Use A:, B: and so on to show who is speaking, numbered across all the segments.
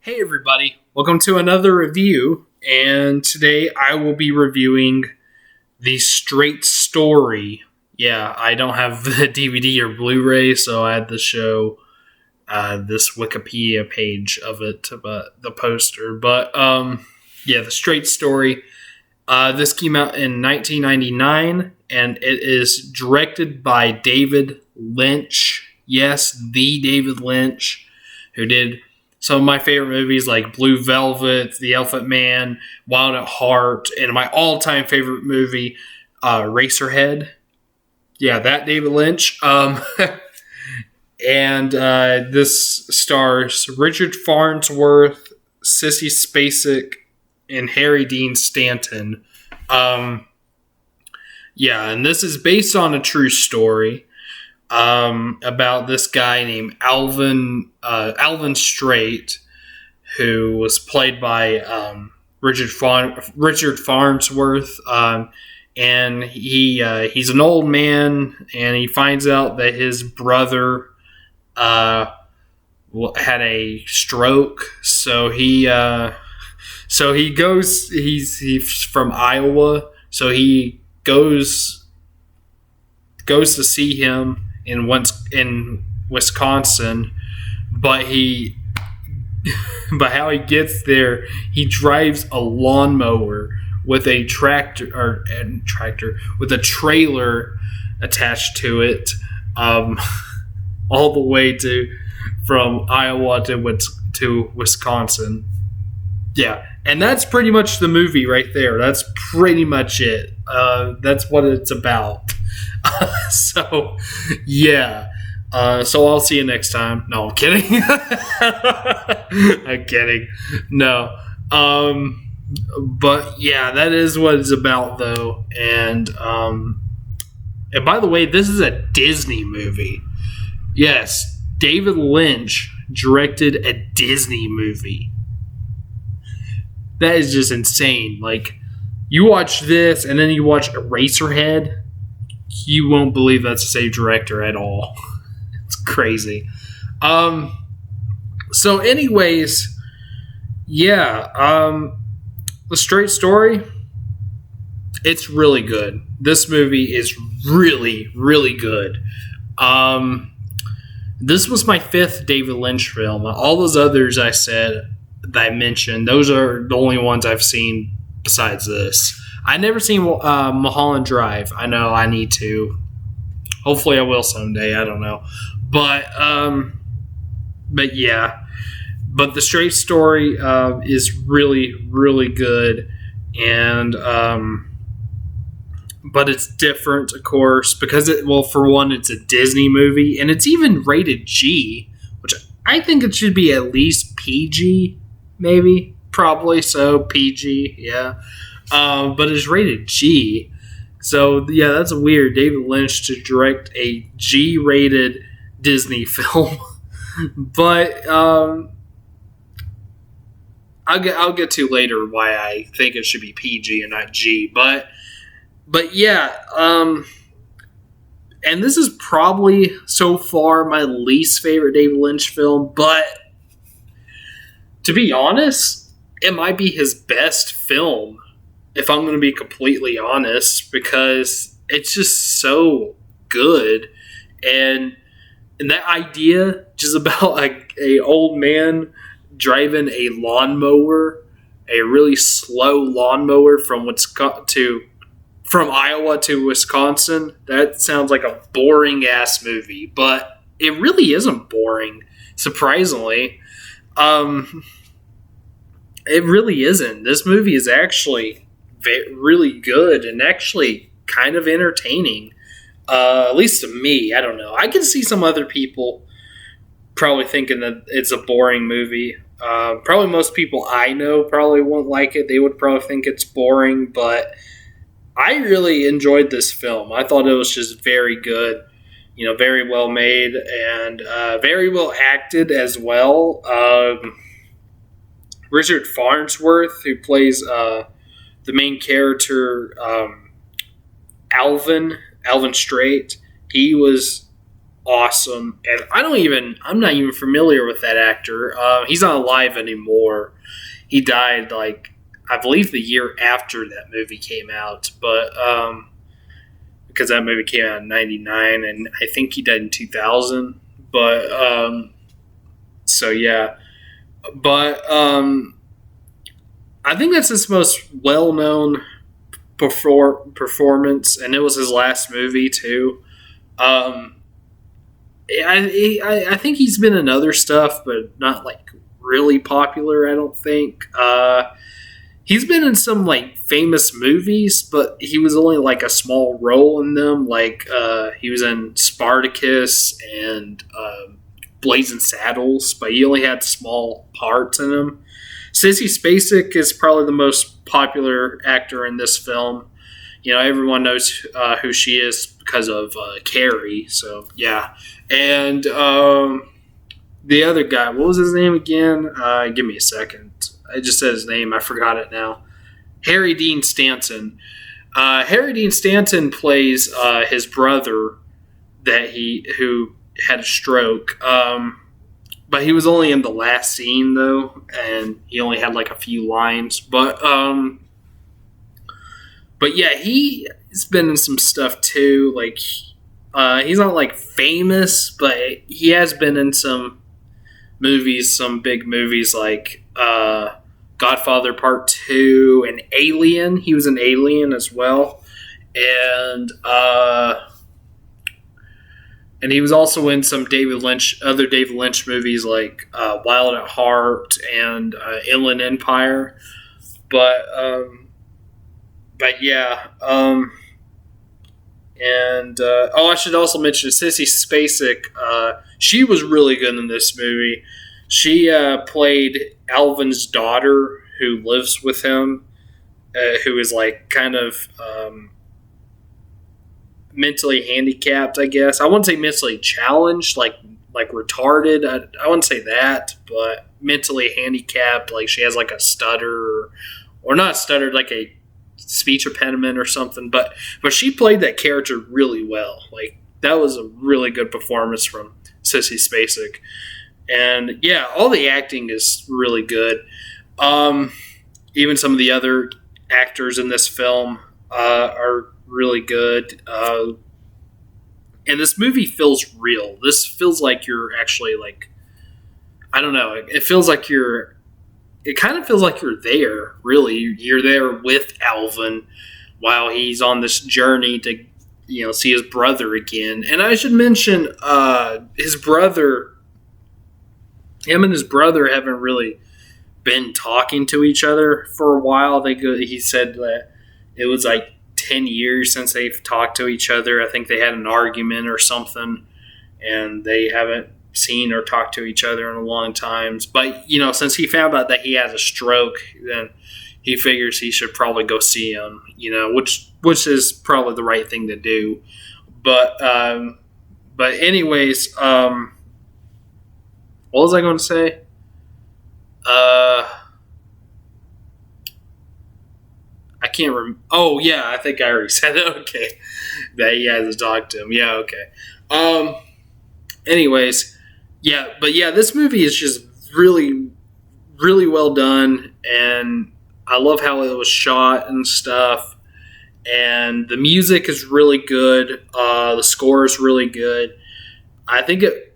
A: Hey everybody, welcome to another review, and today I will be reviewing The Straight Story. Yeah, I don't have the DVD or Blu-ray, so I had to show this Wikipedia page of it, but the poster. The Straight Story. This came out in 1999, and it is directed by David Lynch. Yes, the David Lynch, who did some of my favorite movies like Blue Velvet, The Elephant Man, Wild at Heart, and my all-time favorite movie, Eraserhead. Yeah, that David Lynch. This stars Richard Farnsworth, Sissy Spacek, and Harry Dean Stanton. And this is based on a true story. About this guy named Alvin Straight, who was played by Richard Farnsworth, and he's an old man, and he finds out that his brother had a stroke, so he goes. He's from Iowa, so he goes to see him in Wisconsin, but how he gets there, he drives a lawnmower with a tractor with a trailer attached to it, all the way from Iowa to Wisconsin. Yeah, and that's pretty much the movie right there. That's pretty much it. That's what it's about. So I'll see you next time. No, I'm kidding. I'm kidding. No. But yeah, that is what it's about though. And by the way, this is a Disney movie. Yes, David Lynch directed a Disney movie. That is just insane. Like, you watch this and then you watch Eraserhead, you won't believe that's the same director at all. It's crazy. So anyways, The Straight Story, it's really good. This movie is really, really good. This was my fifth David Lynch film. All those others that I mentioned, those are the only ones I've seen besides this. I never seen Mulholland Drive. I know I need to. Hopefully I will someday. I don't know. But The Straight Story is really, really good. And but it's different, of course, because for one, it's a Disney movie, and it's even rated G, which I think it should be at least PG, maybe, probably so, PG, yeah. But it's rated G. So, yeah, that's weird. David Lynch to direct a G-rated Disney film. But I'll get to later why I think it should be PG and not G. But and this is probably so far my least favorite David Lynch film. But to be honest, it might be his best film, if I'm going to be completely honest, because it's just so good. And that idea just about a old man driving a lawnmower, a really slow lawnmower from Iowa to Wisconsin, that sounds like a boring ass movie, but it really isn't boring, surprisingly. It really isn't. This movie is actually really good and actually kind of entertaining, at least to me. I don't know. I can see some other people probably thinking that it's a boring movie. Probably most people I know probably won't like it. They would probably think it's boring, but I really enjoyed this film. I thought it was just very good, very well made and very well acted as well. Richard Farnsworth, who plays the main character, Alvin Straight, he was awesome. And I'm not even familiar with that actor. He's not alive anymore. He died, like, I believe the year after that movie came out, but because that movie came out in '99, and I think he died in 2000. But so yeah, but I think that's his most well-known performance, and it was his last movie too. Um, I think he's been in other stuff, but not like really popular. I don't think. He's been in some like famous movies, but he was only like a small role in them. Like he was in Spartacus and Blazing Saddles, but he only had small parts in them. Sissy Spacek is probably the most popular actor in this film. You know, everyone knows who she is because of Carrie. So yeah, and the other guy, what was his name again? Give me a second. I just said his name. I forgot it now. Harry Dean Stanton. Harry Dean Stanton plays his brother who had a stroke. But he was only in the last scene though, and he only had like a few lines. But yeah, he's been in some stuff too. Like he's not like famous, but he has been in some movies, some big movies like Godfather Part 2 and Alien. He was an Alien as well. And he was also in some other David Lynch movies like Wild at Heart and Inland Empire. But yeah. I should also mention Sissy Spacek. She was really good in this movie. She played Alvin's daughter who lives with him, who is like kind of mentally handicapped, I guess. I wouldn't say mentally challenged, like retarded. I wouldn't say that, but mentally handicapped. Like she has like a stutter, or not stuttered, like a speech impediment or something. But she played that character really well. Like that was a really good performance from Sissy Spacek. And yeah, all the acting is really good. Even some of the other actors in this film are really good. And this movie feels real. This feels like you're actually like, I don't know. It kind of feels like you're there, really. You're there with Alvin while he's on this journey to, see his brother again. And I should mention him and his brother haven't really been talking to each other for a while. He said that it was like 10 years since they've talked to each other. I think they had an argument or something, and they haven't seen or talked to each other in a long time. But, since he found out that he has a stroke, then he figures he should probably go see him, which is probably the right thing to do. But anyways, what was I going to say? I can't remember. Oh, yeah, I think I already said it. Okay. That he has to talk to him. Yeah, okay. Anyways, yeah, but yeah, this movie is just really, really well done, and I love how it was shot and stuff, and the music is really good. The score is really good. I think it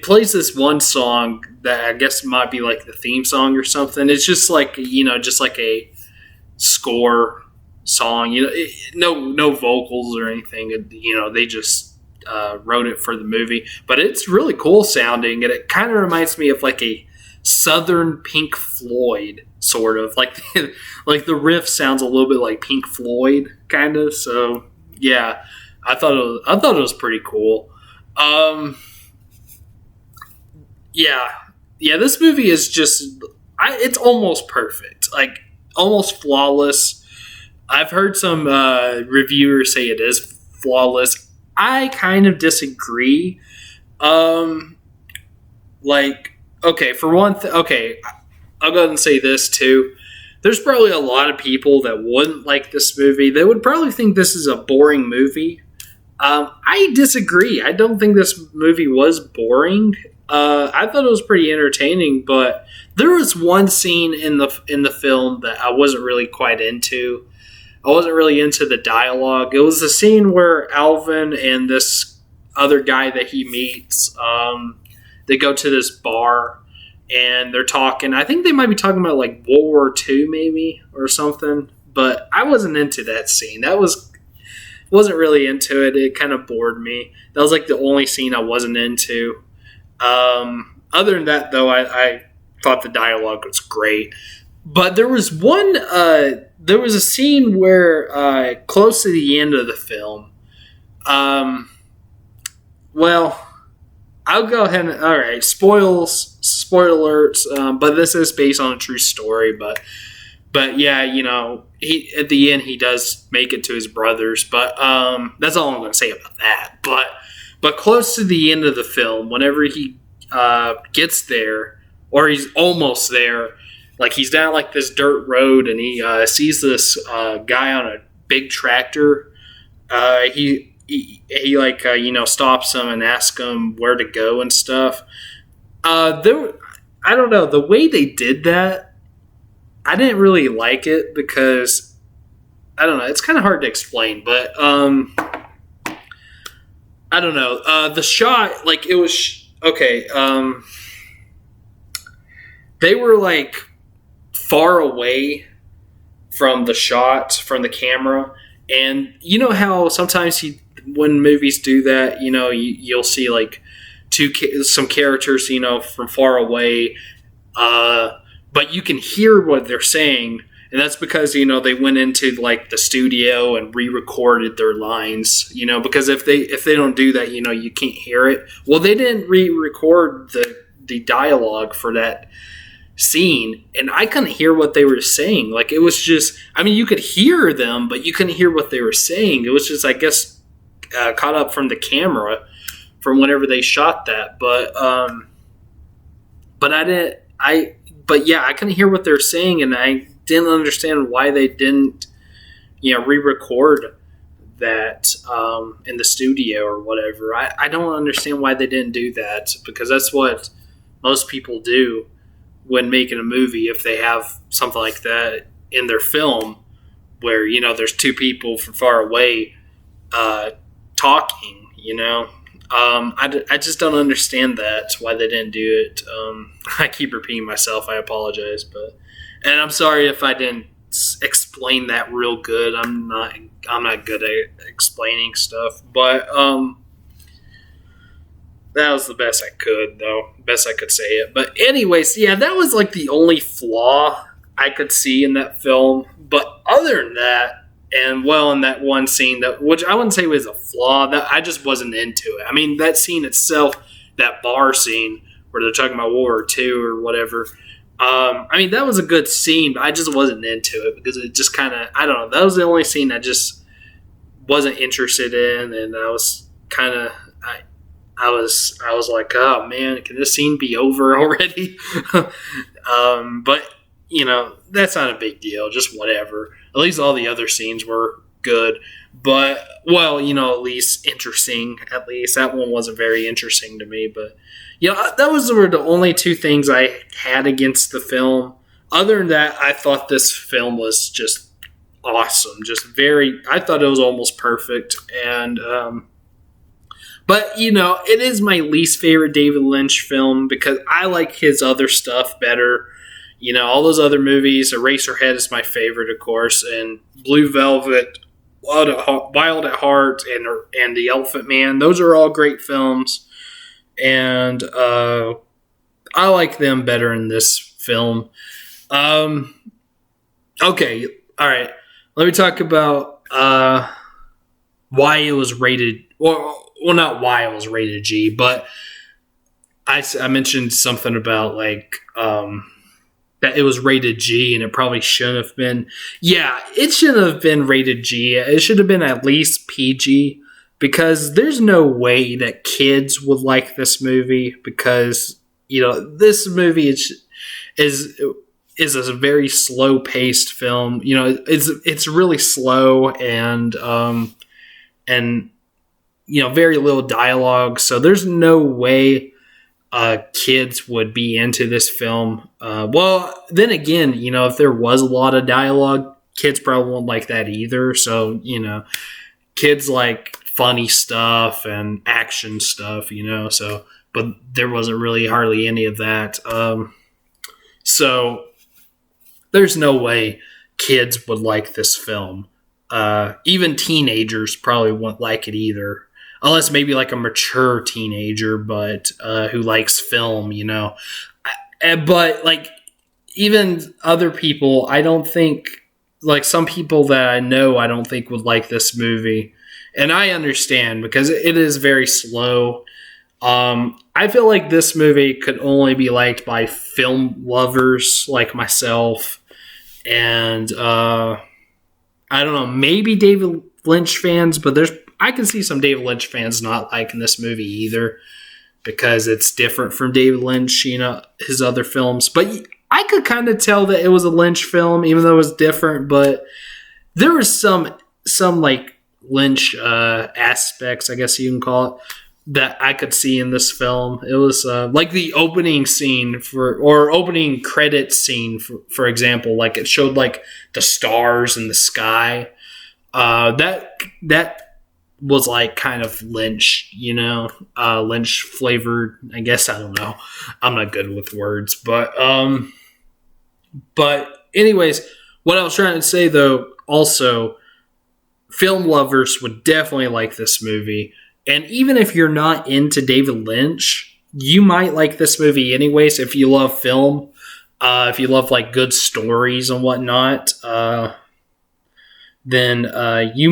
A: plays this one song that I guess might be like the theme song or something. It's just like, just like a score song, no vocals or anything. They just wrote it for the movie, but it's really cool sounding, and it kind of reminds me of like a Southern Pink Floyd, sort of like like the riff sounds a little bit like Pink Floyd, kind of. So yeah, I thought it was pretty cool. Yeah, this movie is just, it's almost perfect, like almost flawless. I've heard some reviewers say it is flawless. I kind of disagree. Okay, for one okay, I'll go ahead and say this too. There's probably a lot of people that wouldn't like this movie. They would probably think this is a boring movie. I disagree. I don't think this movie was boring. I thought it was pretty entertaining, but there was one scene in the film that I wasn't really quite into. I wasn't really into the dialogue. It was the scene where Alvin and this other guy that he meets, they go to this bar and they're talking. I think they might be talking about like World War II, maybe, or something. But I wasn't into that scene. Wasn't really into it. It kind of bored me. That was like the only scene I wasn't into. Other than that, though, I thought the dialogue was great. But there was there was a scene where close to the end of the film, well, I'll go ahead and, all right, spoiler alerts, but this is based on a true story, but yeah, he at the end he does make it to his brothers, but that's all I'm going to say about that. But close to the end of the film, whenever he gets there, or he's almost there, like he's down like this dirt road, and he sees this guy on a big tractor. He stops him and asks him where to go and stuff. I don't know, the way they did that, I didn't really like it because I don't know. It's kind of hard to explain, but I don't know. The shot, like it was okay. They were like far away from the shot, from the camera, and you know how sometimes when movies do that, you'll see like some characters, from far away. But you can hear what they're saying, and that's because they went into like the studio and re-recorded their lines. Because if they don't do that, you can't hear it. Well, they didn't re-record the dialogue for that scene, and I couldn't hear what they were saying. Like it was just, you could hear them, but you couldn't hear what they were saying. It was just, I guess, caught up from the camera from whenever they shot that. But yeah, I couldn't hear what they're saying, and I didn't understand why they didn't, re-record that in the studio or whatever. I don't understand why they didn't do that, because that's what most people do when making a movie. If they have something like that in their film, where there's two people from far away talking, I just don't understand that, why they didn't do it. I keep repeating myself. I apologize, and I'm sorry if I didn't explain that real good. I'm not good at explaining stuff, but that was the best I could, though. Best I could say it. But anyways, yeah, that was like the only flaw I could see in that film. But other than that, and in that one scene, which I wouldn't say was a flaw, that I just wasn't into it. That scene itself, that bar scene where they're talking about World War II or whatever, that was a good scene, but I just wasn't into it because it just kind of, I don't know, that was the only scene I just wasn't interested in, and I was kind of, I was like, oh man, can this scene be over already? But that's not a big deal, just whatever. At least all the other scenes were good, but at least interesting. At least that one wasn't very interesting to me, but that were the only two things I had against the film. Other than that, I thought this film was just awesome, I thought it was almost perfect, and but it is my least favorite David Lynch film because I like his other stuff better. All those other movies, Eraserhead is my favorite, of course, and Blue Velvet, Wild at Heart, and The Elephant Man. Those are all great films, and I like them better in this film. Okay, all right. Let me talk about why it was rated. Well, not why it was rated G, but I mentioned something about like that it was rated G and it probably shouldn't have been. Yeah, it shouldn't have been rated G. It should have been at least PG, because there's no way that kids would like this movie, because this movie is a very slow paced film. It's really slow, and very little dialogue. So there's no way kids would be into this film. Well, then again, if there was a lot of dialogue, kids probably won't like that either. So, kids like funny stuff and action stuff, so, but there wasn't really hardly any of that. So there's no way kids would like this film. Even teenagers probably won't like it either. Unless maybe like a mature teenager, but who likes film, But like even other people, I don't think, like some people that I know, I don't think would like this movie. And I understand because it is very slow. I feel like this movie could only be liked by film lovers like myself. And I don't know, maybe David Lynch fans, but I can see some David Lynch fans not liking this movie either because it's different from David Lynch, his other films. But I could kind of tell that it was a Lynch film, even though it was different. But there was some like Lynch aspects, I guess you can call it, that I could see in this film. It was like the opening scene or opening credits scene, for example. Like it showed like the stars in the sky. That was like kind of Lynch, Lynch flavored, I guess. I don't know. I'm not good with words, but anyways, what I was trying to say though, also, film lovers would definitely like this movie. And even if you're not into David Lynch, you might like this movie anyways if you love film, if you love like good stories and whatnot, then you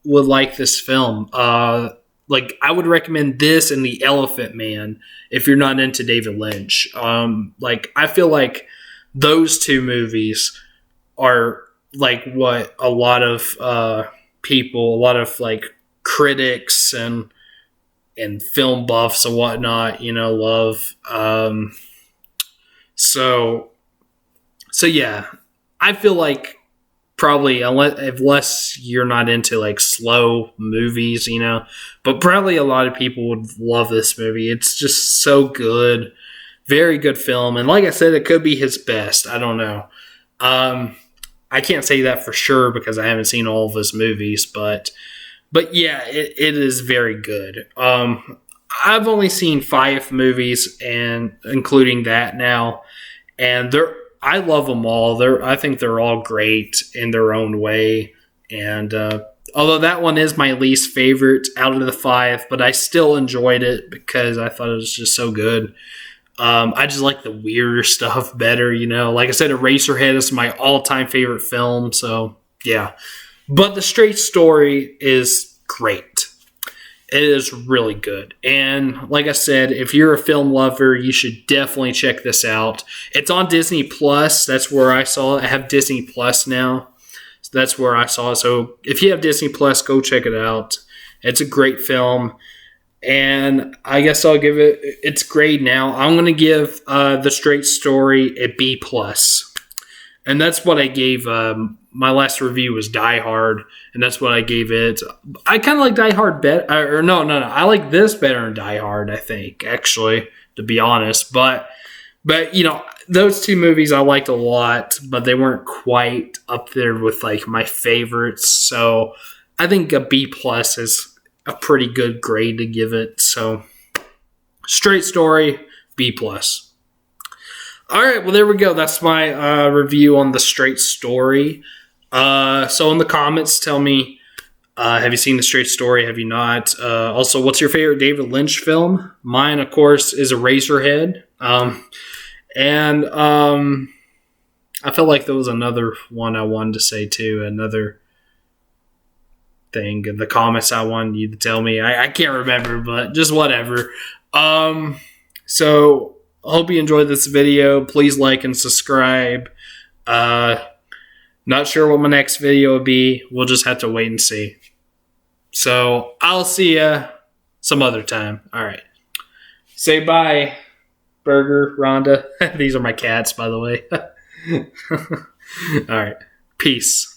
A: would like this film. Like I would recommend this and The Elephant Man if you're not into David Lynch. Like I feel like those two movies are like what a lot of people, a lot of like critics and film buffs and whatnot, love. So yeah, I feel like probably unless you're not into like slow movies, but probably a lot of people would love this movie. It's just so good, very good film, and like I said, it could be his best. I don't know. I can't say that for sure because I haven't seen all of his movies, but yeah, it is very good. I've only seen 5 movies, and including that now, and I love them all. I think they're all great in their own way, and although that one is my least favorite out of the 5, but I still enjoyed it because I thought it was just so good. I just like the weirder stuff better, Like I said, Eraserhead is my all-time favorite film, so yeah. But The Straight Story is great. It is really good. And like I said, if you're a film lover, you should definitely check this out. It's on Disney Plus. That's where I saw it. I have Disney Plus now. So that's where I saw it. So if you have Disney Plus, go check it out. It's a great film. And I guess I'll give its grade now. I'm going to give The Straight Story a B+. And that's what I gave. My last review was Die Hard, and that's what I gave it. I kind of like Die Hard better. No. I like this better than Die Hard, I think, actually, to be honest. But those two movies I liked a lot, but they weren't quite up there with like my favorites. So I think a B+ is a pretty good grade to give it. So Straight Story, B+. All right, well, there we go. That's my review on The Straight Story. So in the comments, tell me, have you seen The Straight Story? Have you not? Also, what's your favorite David Lynch film? Mine, of course, is Eraserhead. And I felt like there was another one I wanted to say too, another thing in the comments I wanted you to tell me. I can't remember, but just whatever. So I hope you enjoyed this video. Please like and subscribe. Not sure what my next video will be. We'll just have to wait and see. So I'll see ya some other time. All right. Say bye, Burger, Rhonda. These are my cats, by the way. All right. Peace.